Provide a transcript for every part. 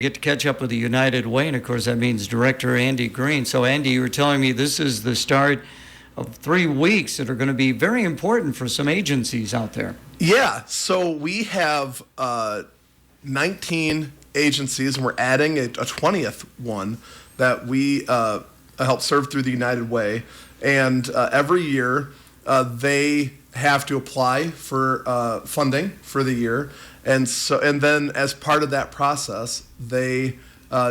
get to catch up with the United Way, and of course that means Director Andy Green. So Andy, you were telling me this is the start of 3 weeks that are going to be very important for some agencies out there. Yeah, so we have 19 agencies, and we're adding a 20th one that we help serve through the United Way. And every year they have to apply for funding for the year. And then as part of that process, they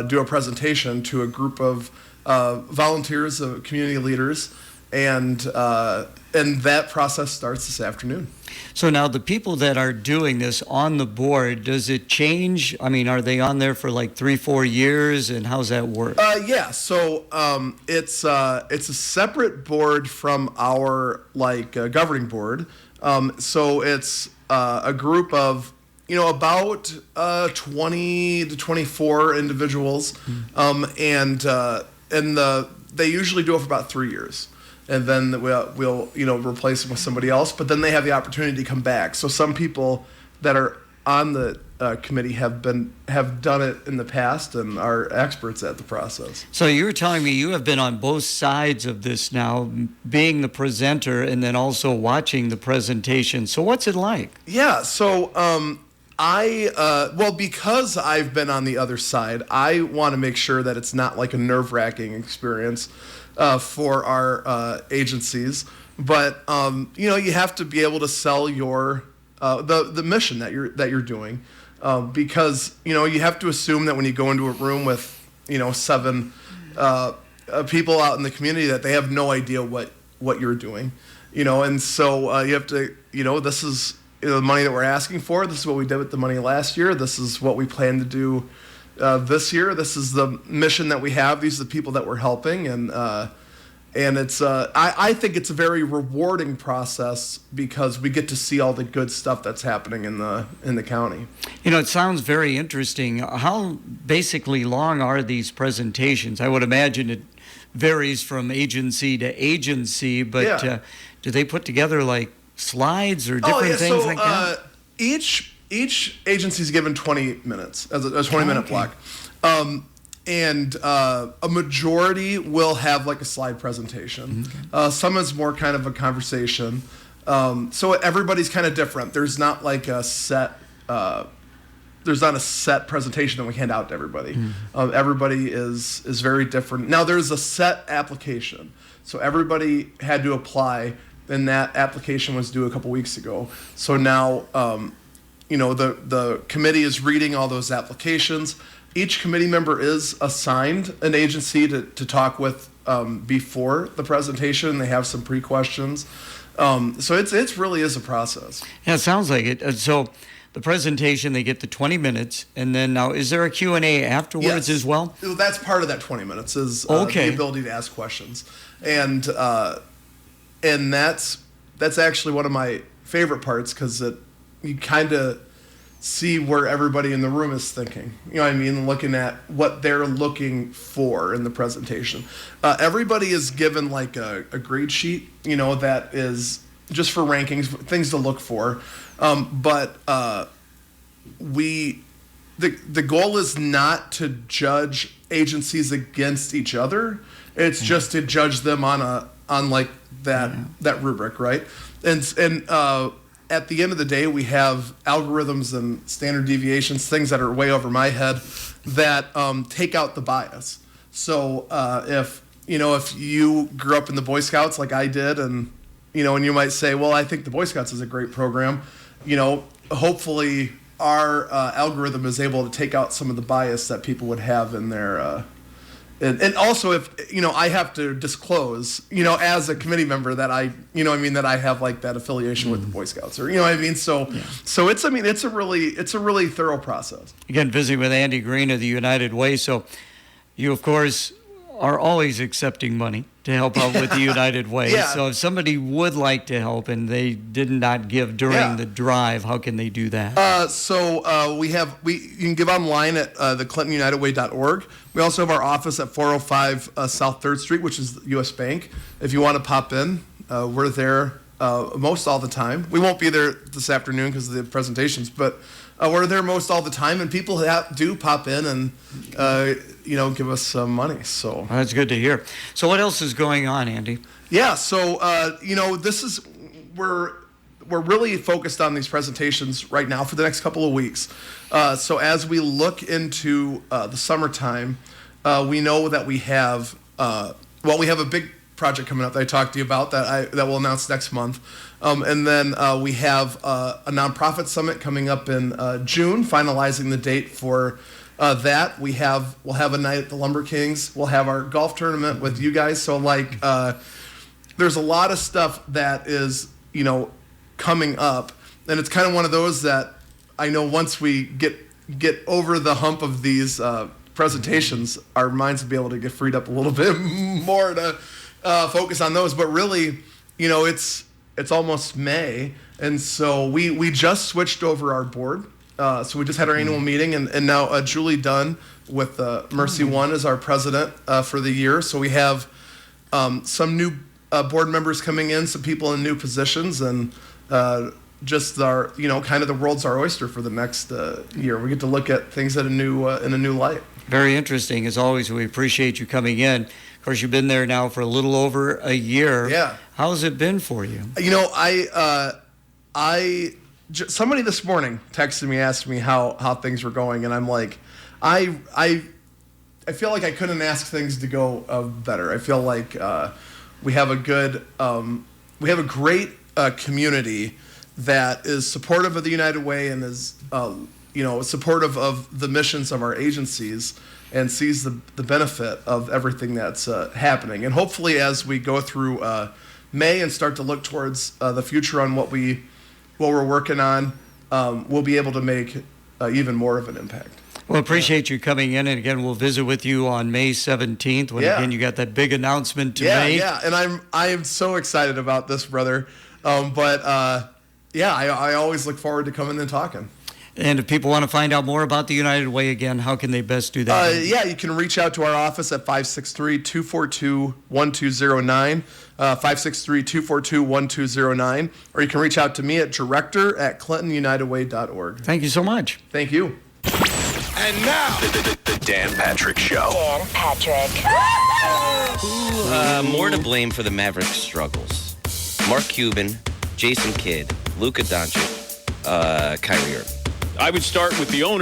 do a presentation to a group of volunteers, community leaders, and that process starts this afternoon. So now the people that are doing this on the board, does it change? I mean, are they on there for like 3-4 years, and how's that work? Yeah, so it's a separate board from our governing board. So it's a group of about 20 to 24 individuals, and they usually do it for about 3 years. And then we'll replace them with somebody else, but then they have the opportunity to come back. So some people that are on the committee have done it in the past and are experts at the process. So you were telling me you have been on both sides of this now, being the presenter and then also watching the presentation. So what's it like? Yeah, so because I've been on the other side, I want to make sure that it's not like a nerve-wracking experience for our agencies, but you have to be able to sell your the mission that you're doing, because you have to assume that when you go into a room with 7 people out in the community that they have no idea what you're doing, and so you have to this is the money that we're asking for. This is what we did with the money last year. This is what we plan to do this year. This is the mission that we have. These are the people that we're helping, and it's I think it's a very rewarding process because we get to see all the good stuff that's happening in the county. It sounds very interesting. How basically long are these presentations? I would imagine it varies from agency to agency, but Yeah. Do they put together like slides or different things like that? Each agency is given 20 minutes as a 20-minute block. And a majority will have like a slide presentation. Okay. Some is more kind of a conversation. So everybody's kind of different. There's not like a set presentation that we hand out to everybody. Everybody is very different. Now there's a set application. So everybody had to apply, and that application was due a couple weeks ago. So now the committee is reading all those applications. Each committee member is assigned an agency to talk with before the presentation. They have some pre-questions. So it really is a process. Yeah, it sounds like it. So the presentation, they get the 20 minutes, and then now is there a Q&A afterwards as well? That's part of that 20 minutes is okay. The ability to ask questions. And that's actually one of my favorite parts because you kind of see where everybody in the room is thinking. You know what I mean? Looking at what they're looking for in the presentation. Everybody is given like a grade sheet, that is just for rankings, things to look for. But the goal is not to judge agencies against each other. It's just to judge them on that rubric, right? And at the end of the day, we have algorithms and standard deviations, things that are way over my head, that take out the bias. So if you grew up in the Boy Scouts like I did, and you might say, well, I think the Boy Scouts is a great program, hopefully our algorithm is able to take out some of the bias that people would have in their and also if I have to disclose as a committee member that I have like that affiliation with the Boy Scouts, or so it's it's a really thorough process. Again, visiting with Andy Green of the United Way. So you of course are always accepting money to help out with the United Way. Yeah. So if somebody would like to help and they did not give during the drive, how can they do that? You can give online at the ClintonUnitedWay.org. We also have our office at 405 South 3rd Street, which is U.S. Bank. If you want to pop in, we're there most all the time. We won't be there this afternoon because of the presentations, but we're there most all the time, and people do pop in and give us some money. So Well, that's good to hear. So what else is going on, Andy? yeah, so we're really focused on these presentations right now for the next couple of weeks. So as we look into the summertime, we know that we have we have a big project coming up that I talked to you about that we'll announce next month, and then we have a nonprofit summit coming up in June, finalizing the date for that. We'll have a night at the Lumber Kings. We'll have our golf tournament with you guys. So there's a lot of stuff that is coming up, and it's kind of one of those that I know once we get over the hump of these presentations, our minds will be able to get freed up a little bit more to focus on those. But really, it's almost May, and so we just switched over our board. So we just had our annual meeting, and now Julie Dunn with Mercy One is our president for the year. So we have some new board members coming in, some people in new positions, and just our kind of the world's our oyster for the next year. We get to look at things in a new light. Very interesting. As always, we appreciate you coming in. Of course, you've been there now for a little over a year. Yeah. How's it been for you? Somebody this morning texted me, asked me how things were going, and I'm like, I feel like I couldn't ask things to go better. I feel like we have a great community that is supportive of the United Way and is supportive of the missions of our agencies and sees the benefit of everything that's happening. And hopefully, as we go through May and start to look towards the future on what we're working on, we'll be able to make even more of an impact. Well, appreciate you coming in, and again, we'll visit with you on May 17th when again you got that big announcement to make. Yeah, and I am so excited about this, brother. I always look forward to coming and talking. And if people want to find out more about the United Way again, how can they best do that? You can reach out to our office at 563-242-1209, 563-242-1209, or you can reach out to me at director@clintonunitedway.org. Thank you so much. Thank you. And now, the Dan Patrick Show. Dan Patrick. More to blame for the Mavericks' struggles. Mark Cuban, Jason Kidd, Luka Doncic, Kyrie Irving. I would start with the owner.